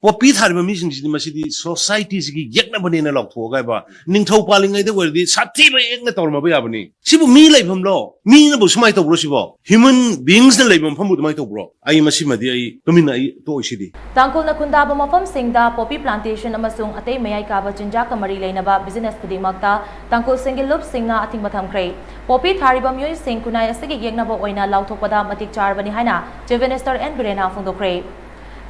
popi thar ba mi sing si masidi society gi yekna bani na lok thoga ba ning thau palingai de werdi sathi ba ekna torma ba yabani sibu mi laibam lo mi na bu sumai to bro sibo human beings na laibam phamu mai to bro ai masi madi ai tumina ai to isidi Tangkhul na kundaba mafam singda poppy plantation amasung atay mayay kaba chinja kamari lainaba business khudingmakta tangkhul singi lup singna ating mathamkhre poppy thariba myoy sing kunai asigi yegnaba oina lauthokpada matik charbani haina chief minister N Birena phongdokre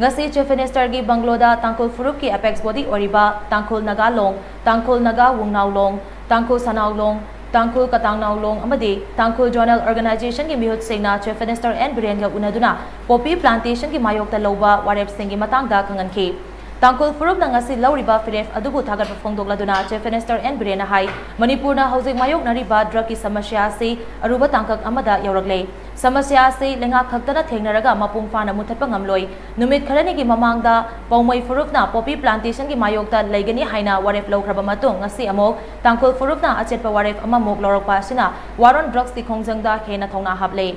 ngasi chief minister gi bangloda tangkhul furup ki apex body oriba tangkhul naga long tangkhul naga wungnaw long tangkhul sanaw long tangkhul katangnaw long amadi tangkhul journal organization gi mihut singna chief minister N Birena unaduna poppy plantation gi mayokta loba warep singi matangda kanganki Tangkhul furup na ngasi lauriba firef adubu thagat phongdokladuna chief minister N Birena hai Manipur na hojik mayok nariba drug ki samasya se aruba tangkak amada yauragle samasya se lenga khaktana thengnaraga mapung fana muthatpa ngamloi numit kharani gi mamangda paumai furup na poppy plantation gi mayokta leigani haina waref lokraba matung ngasi amok Tangkhul furup na achetpa waref amamok lorokpa sina waron drugs ti khongjangda hena thongna haple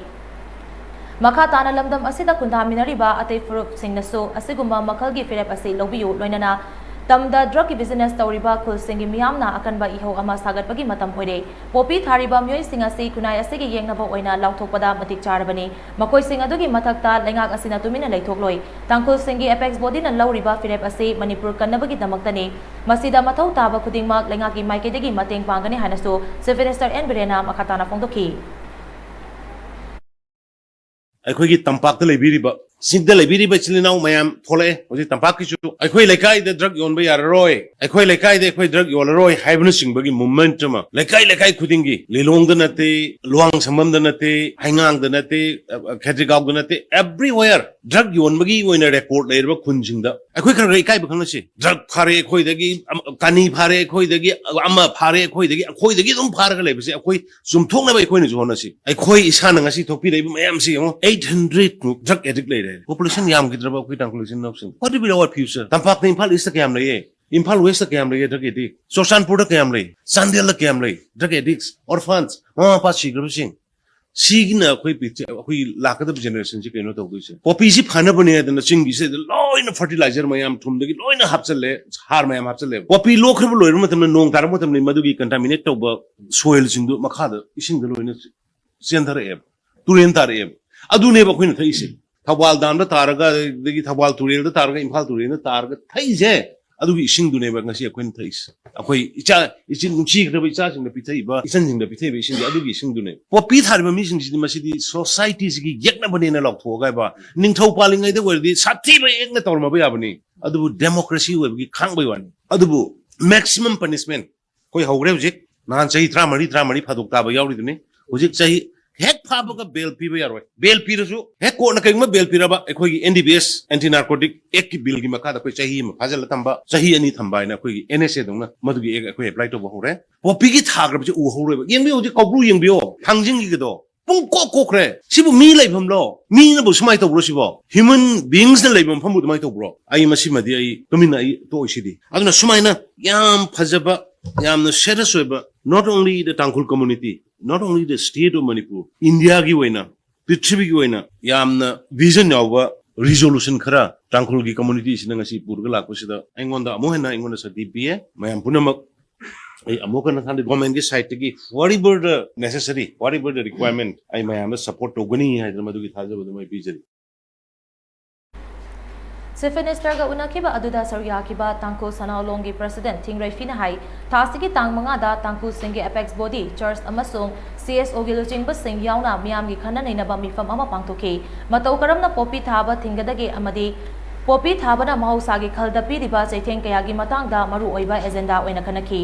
Makha tana lamdam asida kundaminariba atay furup singnaso asigumba makhalgi firep asi lobiyu loinana tamda drug ki business tawriba khul singi miyamna akanba iho ama sagatpagi matam hoire poppy thariba myoy singasi kunai asigi yengnaba oina lauthokpada matik charabani makoi sing adugi mathakta lengak asina tumina leithokloi tangkhul singi apex body na lauriba firep asi manipur kannabagi damaktani masida mathau taba khudingmak lengaki maikedegi mateng pangani hanaso chief minister N Birena makhatana phongdokhi ꯑꯩꯈꯣꯏꯒꯤ ꯇꯝꯄꯥꯛꯇ ꯂꯩꯕꯤꯔꯤꯕ ꯁꯤꯡꯗ ꯂꯩꯕꯤꯔꯤꯕ ꯏꯆꯤꯜ ꯏꯅꯥꯎ ꯃꯌꯥꯝ ꯊꯣꯛꯂꯛꯑꯦ ꯍꯧꯖꯤꯛ ꯇꯝꯄꯥꯛꯀꯤꯁꯨ ꯑꯩꯈꯣꯏ ꯂꯩꯀꯥꯏꯗ ꯗ꯭ꯔꯒ ꯌꯣꯟꯕ ꯌꯥꯔꯔꯣꯏ ꯑꯩꯈꯣꯏ ꯂꯩꯀꯥꯏꯗ ꯑꯩꯈꯣꯏ ꯗ꯭ꯔꯒ ꯌꯣꯜꯂꯔꯣꯏ ꯍꯥꯏꯕꯅꯆꯤꯡꯕꯒꯤ ꯃꯨꯚꯃꯦꯟꯠ ꯑꯃ ꯂꯩꯀꯥꯏ ꯂꯩꯀꯥꯏ ꯈꯨꯗꯤꯡꯒꯤ ꯂꯤꯂꯣꯡꯗ ꯅꯠꯇꯦ ꯂꯨꯋꯥꯡꯁꯝꯕꯝꯗ ꯅꯠꯇꯦ ꯍꯩꯉꯥꯡꯗ ꯅꯠꯇꯦ ꯈꯦꯇ꯭ꯔꯤꯒꯥꯎꯗ ꯅꯠꯇꯦ ꯑꯦꯚ꯭ꯔꯤꯋꯦꯌꯔ ꯗ꯭ꯔꯒ ꯌꯣꯟꯕꯒꯤ ꯑꯣꯏꯅ ꯔꯦꯀꯣꯔꯗ ꯂꯩꯔꯤꯕ ꯈꯨꯟꯁꯤꯡꯗ ꯑꯩꯈꯣꯏ ꯈꯔ ꯈꯔ ꯏꯀꯥꯏꯕ ꯈꯪꯅꯁꯤ ꯗ꯭ꯔꯒ ꯐꯥꯔꯦ ꯑꯩꯈꯣꯏꯗꯒꯤ ꯀꯥꯅꯤ ꯐꯥꯔꯦ ꯑꯩꯈꯣꯏꯗꯒꯤ ꯑꯃ ꯐꯥꯔꯦ ꯑꯩꯈꯣꯏꯗꯒꯤ ꯑꯗꯨꯝ ꯐꯥꯔꯒ ꯂꯩꯕꯁꯦ ꯑꯩꯈꯣꯏ ꯆꯨꯝꯊꯣꯛꯅꯕ ꯑꯩꯈꯣꯏꯅꯁꯨ ꯍꯣꯠꯅꯁꯤ ꯑꯩꯈꯣꯏ ꯏꯁꯥꯅ ꯉꯁꯤ ꯊꯣꯛꯄꯤꯔꯛꯏꯕ ꯃꯌꯥꯝꯁꯤ ꯌꯦꯡꯉꯣ 800 ꯗ꯭ꯔꯒ ꯑꯦꯗꯤꯛ ꯂꯩꯔꯦ ꯄꯣꯄꯨꯂꯦꯁꯟ ꯌꯥꯝꯈꯤꯗ꯭ꯔꯕ ꯑꯩꯈꯣꯏ ꯇꯥꯡꯈꯨꯜ ꯏꯆꯤꯟ ꯏꯅꯥꯎꯁꯤꯡ ꯋꯥꯠ ꯋꯤꯜ ꯕꯤ ꯑꯋꯥꯔ ꯐ꯭ꯌꯨꯆꯔ ꯇꯝꯄꯥꯛꯇ ꯏꯝꯐꯥꯜ ꯏꯁꯇ ꯀꯌꯥꯝ ꯂꯩꯌꯦ ꯏꯝꯐꯥꯜ ꯋꯦꯁꯇ ꯀꯌꯥꯝ ꯂꯩꯌꯦ ꯗ꯭ꯔꯒ ꯑꯦꯗꯤꯛ ꯆꯨꯔꯆꯥꯟꯄꯨꯔꯗ ꯀꯌꯥꯝ ꯂꯩ ꯆꯥꯟꯗꯦꯜꯗ ꯀꯌꯥꯝ ꯂꯩ ꯗ꯭ꯔꯒ ꯑꯦꯗꯤꯛꯁ ꯑꯣꯔꯐꯥꯟꯁ ꯃꯃꯥ ꯃꯄꯥ ꯁꯤꯈ꯭ꯔꯕꯁꯤꯡ ꯁꯤꯒꯤꯅ ꯑꯩꯈꯣꯏ ꯂꯥꯛꯀꯗꯕ ꯖꯦꯅꯦꯔꯦꯁꯟꯁꯤ ꯀꯩꯅꯣ ꯇꯧꯗꯣꯏꯁꯦ ꯄꯣꯄꯤꯁꯤ ꯐꯅꯕꯅꯦ ꯍꯥꯏꯗꯅ ꯆꯤꯡꯒꯤꯁꯤꯗ ꯂꯣꯏꯅ ꯐꯔꯇꯤꯂꯥꯏꯖꯔ ꯃꯌꯥꯝ ꯊꯨꯝꯗꯒꯤ ꯂꯣꯏꯅ ꯍꯥꯞꯆꯜꯂꯦ ꯍꯥꯔ ꯃꯌꯥꯝ ꯍꯥꯞꯆꯜꯂꯦ ꯄꯣꯄꯤ ꯂꯣꯛꯈ꯭ꯔꯕ ꯂꯣꯏꯔꯕ ꯃꯇꯝꯗ ꯅꯣꯡ ꯇꯥꯔꯛꯄ ꯃꯇꯝꯗ ꯃꯗꯨꯒꯤ ꯀꯟꯇꯥꯃꯤꯅꯦꯠ ꯇꯧꯕ ꯁꯣꯏꯜꯁꯤꯡꯗꯨ ꯃꯈꯥꯗ ꯏꯁꯤꯡꯗ ꯂꯣꯏꯅ ꯆꯦꯟꯊꯔꯛꯑꯦꯕ ꯇꯨꯔꯦꯟ ꯇꯥꯔꯛꯑꯦꯕ ꯑꯗꯨꯅꯦꯕ ꯑꯩꯈꯣꯏꯅ ꯊꯛꯏꯁꯦ ꯊꯧꯕꯥꯜ ꯗꯥꯝꯗ ꯇꯥꯔꯒ ꯑꯗꯒꯤ ꯊꯧꯕꯥꯜ ꯇꯨꯔꯦꯜꯗ ꯇꯥꯔꯒ ꯏꯝꯐꯥꯜ ꯇꯨꯔꯦꯜꯗ ꯇꯥꯔꯒ ꯊꯛꯏꯁꯦ ꯑꯗꯨꯒꯤ ꯏꯁꯤꯡꯗꯨꯅꯦꯕ ꯉꯁꯤ ꯑꯩꯈꯣꯏꯅ ꯊꯛꯏꯁꯦ ꯑꯩꯈꯣꯏ ꯏꯆꯤꯟ ꯅꯨꯡꯁꯤꯈ꯭ꯔꯕ ꯏꯆꯥꯁꯤꯡꯗ ꯄꯤꯊꯛꯏꯕ ꯏꯆꯟꯁꯤꯡꯗ ꯄꯤꯊꯛꯏꯕ ꯏꯁꯤꯡꯁꯦ ꯑꯗꯨꯒꯤ ꯏꯁꯤꯡꯗꯨꯅꯦ ꯄꯣꯄꯤ ꯊꯥꯔꯤꯕ ꯃꯤꯁꯤꯡꯁꯤꯗꯤ ꯃꯁꯤꯗꯤ ꯁꯣꯁꯥꯏꯇꯤꯁꯤꯒꯤ ꯌꯦꯛꯅꯕꯅꯦꯅ ꯂꯥꯎꯊꯣꯛꯑꯒ ꯍꯥꯏꯕ ꯅꯤꯡꯊꯧ ꯄꯥꯜꯂꯤꯉꯩꯗ ꯑꯣꯏꯔꯗꯤ ꯁꯥꯊꯤꯕ ꯌꯦꯛꯅ ꯇꯧꯔꯝꯃꯕ ꯌꯥꯕꯅꯤ ꯑꯗꯨꯕꯨ ꯗꯦꯃꯣꯀ꯭ꯔꯦꯁꯤ ꯑꯣꯏꯕꯒꯤ ꯈꯥꯡꯕꯩ ꯋꯥꯅꯤ ꯑꯗꯨꯕꯨ ꯃꯦꯛꯁꯤꯃꯝ ꯄꯅꯤꯁꯃꯦꯟ ꯑꯩꯈꯣꯏ ꯍꯧꯈ꯭ꯔꯦ ꯍꯧꯖꯤꯛ ꯅꯍꯥꯟ ꯆꯍꯤ 13 ꯐꯥꯗꯣꯛ ꯇꯥꯕ ꯌꯥꯎꯔꯤꯗꯨꯅꯤ ꯍꯧꯖꯤꯛ ꯆꯍꯤ ꯍꯦꯛ ꯐꯥꯕꯒ ꯕꯦꯜ ꯄꯤꯕ ꯌꯥꯔꯣꯏ ꯕꯦꯜ ꯄꯤꯔꯁꯨ ꯍꯦꯛ ꯀꯣꯔꯠꯅ ꯀꯩꯒꯨꯝꯕ ꯕꯦꯜ ꯄꯤꯔꯕ ꯑꯩꯈꯣꯏꯒꯤ NDBS ꯑꯦꯟꯇꯤ ꯅꯥꯔꯀꯣꯇꯤꯛ ꯑꯦꯛꯀꯤ ꯕꯤꯜꯒꯤ ꯃꯈꯥꯗ ꯑꯩꯈꯣꯏ ꯆꯍꯤ ꯑꯃ ꯐꯥꯖꯤꯜꯂ ꯊꯝꯕ ꯆꯍꯤ 2 ꯊꯝꯕ ꯍꯥꯏꯅ ꯑꯩꯈꯣꯏꯒꯤ NSA ꯗꯧꯅ ꯃꯗꯨꯒꯤ ꯑꯦꯛ ꯑꯩꯈꯣꯏ ꯑꯦꯄ꯭ꯂꯥꯏ ꯇꯧꯕ ꯍꯧꯔꯦ ꯄꯣꯄꯤꯒꯤ ꯊꯥꯈ꯭ꯔꯕꯁꯦ ꯎꯍꯧꯔꯣꯏꯕ ꯌꯦꯡꯕꯤꯌꯨ ꯍꯧꯖꯤꯛ ꯀꯧꯕ꯭ꯔꯨ ꯌꯦꯡꯕꯤꯌꯣ ꯊꯥꯡꯖꯤꯡꯒꯤꯒꯗꯣ ꯄꯨꯡ ꯀꯣꯛꯈ꯭ꯔꯦ ꯁꯤꯕꯨ ꯃꯤ ꯂꯩꯐꯝꯂꯣ ꯃꯤꯅꯕꯨ ꯁꯨꯃꯥꯏꯅ ꯇꯧꯕ꯭ꯔꯣ ꯁꯤꯕꯣ ꯍ꯭ꯌꯨꯃꯟ ꯕꯤꯡꯁꯅ ꯂꯩꯕ ꯃꯐꯝꯕꯨ ꯑꯗꯨꯃꯥꯏꯅ ꯇꯧꯕ꯭ꯔꯣ ꯑꯩ ꯃꯁꯤꯃꯗꯤ ꯑꯩ ꯇꯨꯃꯤꯟꯅ ꯑꯩ ꯇꯣꯛꯏꯁꯤꯗꯤ ꯑꯗꯨꯅ ꯁꯨꯃꯥꯏꯅ ꯌꯥꯝ ꯐꯖꯕ ꯌꯥꯝꯅ ꯁꯦꯔꯤꯌꯁ ꯑꯣꯏꯕ ꯅꯣꯠ ꯑꯣꯟꯂꯤ ꯗ ꯇꯥꯡꯈꯨꯜ ꯀꯝꯃꯨꯅꯤꯇꯤ ꯅꯣꯠ ꯑꯣꯟꯂꯤ ꯗ ꯁ꯭ꯇꯦꯠ ꯑꯣꯐ ꯃꯅꯤꯄꯨꯔ ꯏꯟꯗꯤꯌꯥꯒꯤ ꯑꯣꯏꯅ ꯄ꯭ꯔꯤꯊꯤꯕꯤꯒꯤ ꯑꯣꯏꯅ ꯌꯥꯝꯅ ꯚꯤꯖꯟ ꯌꯥꯎꯕ ꯔꯤꯖꯣꯂꯨꯁꯟ ꯈꯔ ꯇꯥꯡꯈꯨꯜꯒꯤ ꯀꯝꯃꯨꯅꯤꯇꯤꯁꯤꯅ ꯉꯁꯤ ꯄꯨꯔꯒ ꯂꯥꯛꯄꯁꯤꯗ ꯑꯩꯉꯣꯟꯗ ꯑꯃꯨꯛ ꯍꯦꯟꯅ ꯑꯩꯉꯣꯟꯗ ꯁꯛꯇꯤ ꯄꯤꯌꯦ ꯃꯌꯥꯝ ꯄꯨꯝꯅꯃꯛ ꯑꯩ ꯑꯃꯨꯛ ꯍꯟꯅ ꯈꯪꯗꯦ ꯒꯣꯔꯃꯦꯟꯒꯤ ꯁꯥꯏꯠꯇꯒꯤ ꯋꯥꯔꯤꯕꯔ ꯗ ꯅꯦꯁꯦꯁꯔꯤ ꯋꯥꯔꯤꯕꯔ ꯗ ꯔꯤꯀ꯭ꯋꯥꯏꯔꯃꯦꯟ ꯑꯩ ꯃꯌꯥꯝꯗ ꯁꯄꯣꯔꯠ ꯇꯧꯒꯅꯤ ꯍꯥꯏꯗꯅ ꯃꯗꯨꯒꯤ ꯊꯥꯖꯕꯗꯨ ꯃꯣꯏ ꯄꯤꯖꯔꯤ Chief Minister ga unakiba aduda saryakiba Tangkhul Sanaulonggi President Thingrai Fina hai thasigi tang mangada Tangkhul singi apex body church amasung CSO gi luchingba sing yauna miyam gi khana neinaba mifam ama pangtokhi matau karamna popi thaba thingadagi amadi popi thabana mahosagi khalda piriba chaitheng kayagi matangda maru oiba agenda oina khanaki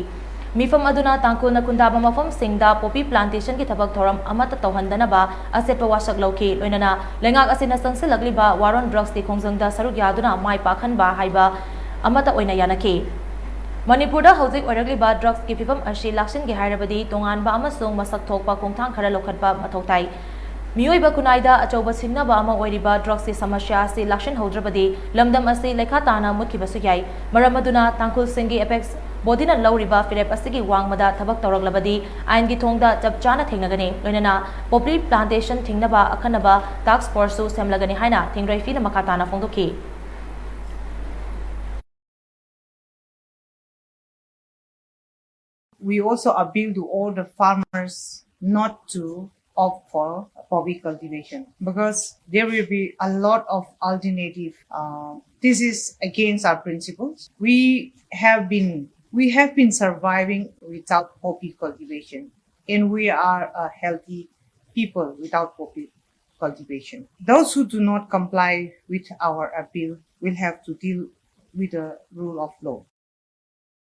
Mifam aduna Tangkhul na kundaba mafam singda poppy plantation ki thabak thoram amata tawhandanaba asetpa wasak lauki loinana lengak asina sangsilagliba waron drugs ti khongjangda saruk yaduna mai pakhanba haiba amata oina yanaki Manipurda hojik oiragliba drugs ki fifam ashi lakshin gi hairabadi tonganba amasung masak thokpa kongthang khara lokhatba mathoktai Miyoi Bakunaida Achoba Singnaba ama oiriba drugs ki samasya si lakshin hodrabadi lamdam asi lekha tana mutkibasu yai maramaduna Tangkhul singi apex bodina lauriba firep asigi wangmada thabak tawraglabadi ain gi thongda chap chana thengnagani loinana poppy plantation thingnaba akhanaba task force su semlagani haina thingrai fina makatana phongdokhi we also appeal to all the farmers not to opt for poppy cultivation because there will be a lot of alternative. This is against our principles. We have been surviving without poppy cultivation, and we are a healthy people without poppy cultivation. Those who do not comply with our appeal will have to deal with the rule of law.